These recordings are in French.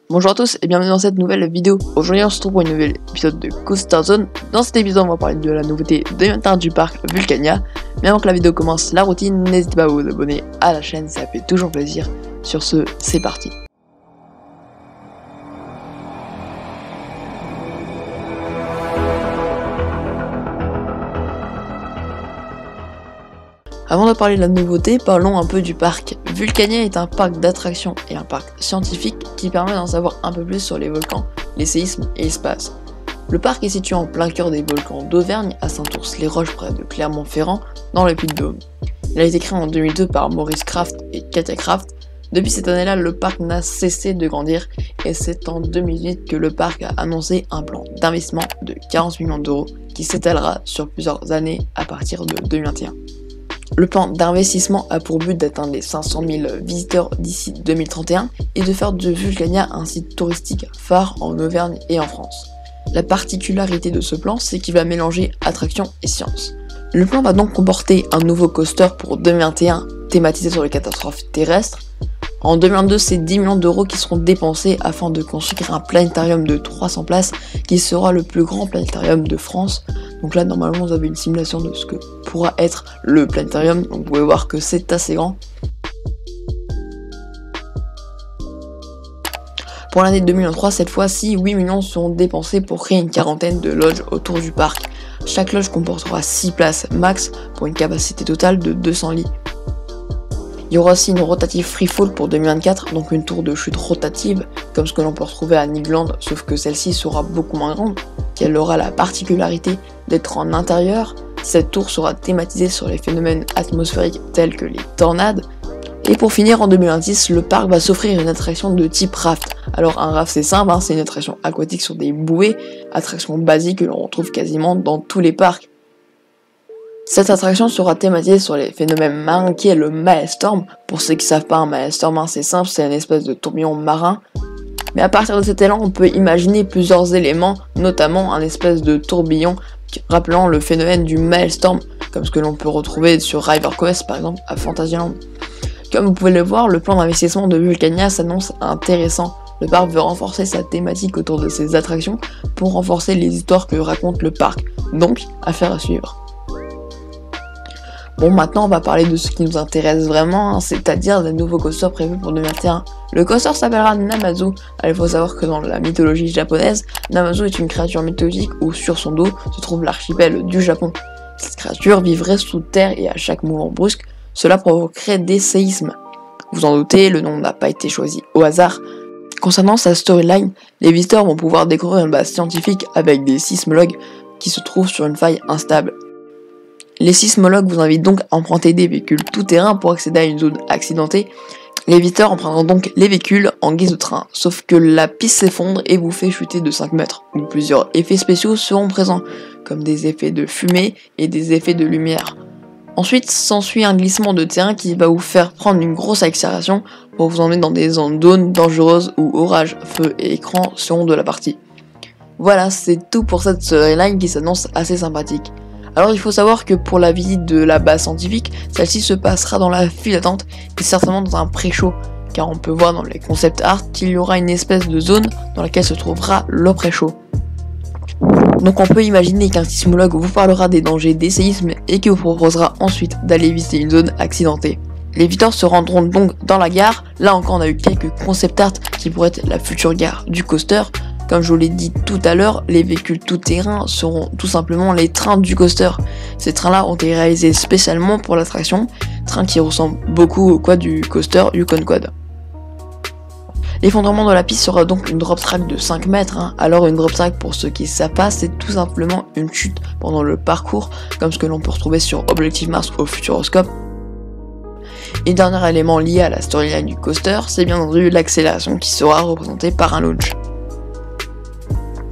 Bonjour à tous et bienvenue dans cette nouvelle vidéo. Aujourd'hui on se retrouve pour une nouvelle épisode de Coaster Zone. Dans cet épisode on va parler de la nouveauté 2021 du parc Vulcania. Mais avant que la vidéo commence, la routine, n'hésitez pas à vous abonner à la chaîne, ça fait toujours plaisir. Sur ce, c'est parti. Avant de parler de la nouveauté, parlons un peu du parc. Vulcania est un parc d'attractions et un parc scientifique qui permet d'en savoir un peu plus sur les volcans, les séismes et l'espace. Le parc est situé en plein cœur des volcans d'Auvergne, à Saint-Ours-les-Roches près de Clermont-Ferrand, dans le Puy-de-Dôme. Il a été créé en 2002 par Maurice Kraft et Katia Kraft. Depuis cette année-là, le parc n'a cessé de grandir et c'est en 2008 que le parc a annoncé un plan d'investissement de 40 millions d'euros qui s'étalera sur plusieurs années à partir de 2021. Le plan d'investissement a pour but d'atteindre les 500 000 visiteurs d'ici 2031 et de faire de Vulcania un site touristique phare en Auvergne et en France. La particularité de ce plan, c'est qu'il va mélanger attraction et science. Le plan va donc comporter un nouveau coaster pour 2021 thématisé sur les catastrophes terrestres. En 2022, c'est 10 millions d'euros qui seront dépensés afin de construire un planétarium de 300 places qui sera le plus grand planétarium de France. Donc là, normalement, vous avez une simulation de ce que pourra être le planétarium. Donc vous pouvez voir que c'est assez grand. Pour l'année 2023, cette fois-ci, 8 millions seront dépensés pour créer une quarantaine de lodges autour du parc. Chaque loge comportera 6 places max pour une capacité totale de 200 lits. Il y aura aussi une rotative freefall pour 2024, donc une tour de chute rotative, comme ce que l'on peut retrouver à Nigland, sauf que celle-ci sera beaucoup moins grande, qu'elle aura la particularité d'être en intérieur. Cette tour sera thématisée sur les phénomènes atmosphériques tels que les tornades. Et pour finir, en 2026, le parc va s'offrir une attraction de type raft. Alors un raft c'est simple, c'est une attraction aquatique sur des bouées, attraction basique que l'on retrouve quasiment dans tous les parcs. Cette attraction sera thématisée sur les phénomènes marins qui est le Maelstrom. Pour ceux qui savent pas, un Maelstrom c'est simple, c'est une espèce de tourbillon marin. Mais à partir de cet élan, on peut imaginer plusieurs éléments, notamment un espèce de tourbillon rappelant le phénomène du Maelstrom, comme ce que l'on peut retrouver sur River Quest par exemple à Fantasyland. Comme vous pouvez le voir, le plan d'investissement de Vulcania s'annonce intéressant. Le parc veut renforcer sa thématique autour de ses attractions pour renforcer les histoires que raconte le parc. Donc, affaire à suivre. Bon, maintenant on va parler de ce qui nous intéresse vraiment, c'est-à-dire des nouveaux coasters prévus pour 2021. Le coaster s'appellera Namazu. Alors, il faut savoir que dans la mythologie japonaise, Namazu est une créature mythologique où sur son dos se trouve l'archipel du Japon. Cette créature vivrait sous terre et à chaque mouvement brusque, cela provoquerait des séismes. Vous en doutez, le nom n'a pas été choisi au hasard. Concernant sa storyline, les visiteurs vont pouvoir découvrir une base scientifique avec des sismologues qui se trouvent sur une faille instable. Les sismologues vous invitent donc à emprunter des véhicules tout-terrain pour accéder à une zone accidentée. Les visiteurs emprunteront donc les véhicules en guise de train, sauf que la piste s'effondre et vous fait chuter de 5 mètres, où plusieurs effets spéciaux seront présents, comme des effets de fumée et des effets de lumière. Ensuite, s'ensuit un glissement de terrain qui va vous faire prendre une grosse accélération pour vous emmener dans des zones dangereuses où orage, feu et écran seront de la partie. Voilà, c'est tout pour cette storyline qui s'annonce assez sympathique. Alors il faut savoir que pour la visite de la base scientifique, celle-ci se passera dans la file d'attente et certainement dans un pré-show, car on peut voir dans les concept art qu'il y aura une espèce de zone dans laquelle se trouvera le pré-show. Donc on peut imaginer qu'un sismologue vous parlera des dangers des séismes et qui vous proposera ensuite d'aller visiter une zone accidentée. Les visiteurs se rendront donc dans la gare. Là encore on a eu quelques concept art qui pourraient être la future gare du coaster. Comme je vous l'ai dit tout à l'heure, les véhicules tout-terrain seront tout simplement les trains du coaster. Ces trains-là ont été réalisés spécialement pour l'attraction, trains qui ressemblent beaucoup au quad du coaster Yukon Quad. L'effondrement de la piste sera donc une drop track de 5 mètres. Alors une drop track, pour ceux qui ne savent pas, c'est tout simplement une chute pendant le parcours, comme ce que l'on peut retrouver sur Objective Mars au Futuroscope. Et dernier élément lié à la storyline du coaster, c'est bien entendu l'accélération qui sera représentée par un launch.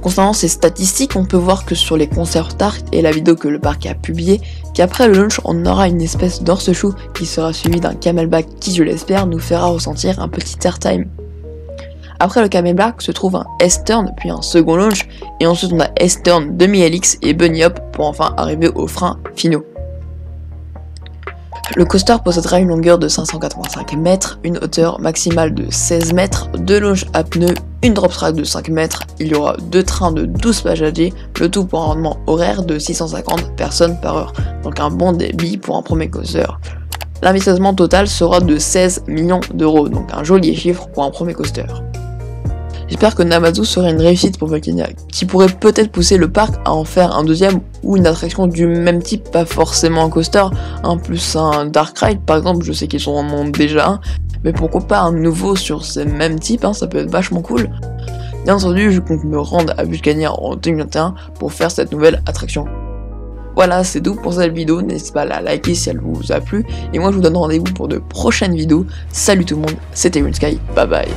Concernant ces statistiques, on peut voir que sur les concept art et la vidéo que le parc a publiée, qu'après le launch, on aura une espèce d'horseshoe qui sera suivi d'un camelback qui, je l'espère, nous fera ressentir un petit airtime. Après le camelback se trouve un S-turn puis un second launch, et ensuite on a S-turn, demi-helix et bunny hop pour enfin arriver aux freins finaux. Le coaster possédera une longueur de 585 mètres, une hauteur maximale de 16 mètres, 2 loges à pneus, une drop track de 5 mètres, il y aura 2 trains de 12 passagers, le tout pour un rendement horaire de 650 personnes par heure, donc un bon débit pour un premier coaster. L'investissement total sera de 16 millions d'euros, donc un joli chiffre pour un premier coaster. J'espère que Namazu sera une réussite pour Volcania, qui pourrait peut-être pousser le parc à en faire un deuxième ou une attraction du même type, pas forcément un coaster, plus un dark ride par exemple, je sais qu'ils en ont déjà un, mais pourquoi pas un nouveau sur ces mêmes types, ça peut être vachement cool. Bien entendu, je compte me rendre à Volcania en 2021 pour faire cette nouvelle attraction. Voilà, c'est tout pour cette vidéo, n'hésitez pas à la liker si elle vous a plu, et moi je vous donne rendez-vous pour de prochaines vidéos. Salut tout le monde, c'était Sky, bye bye.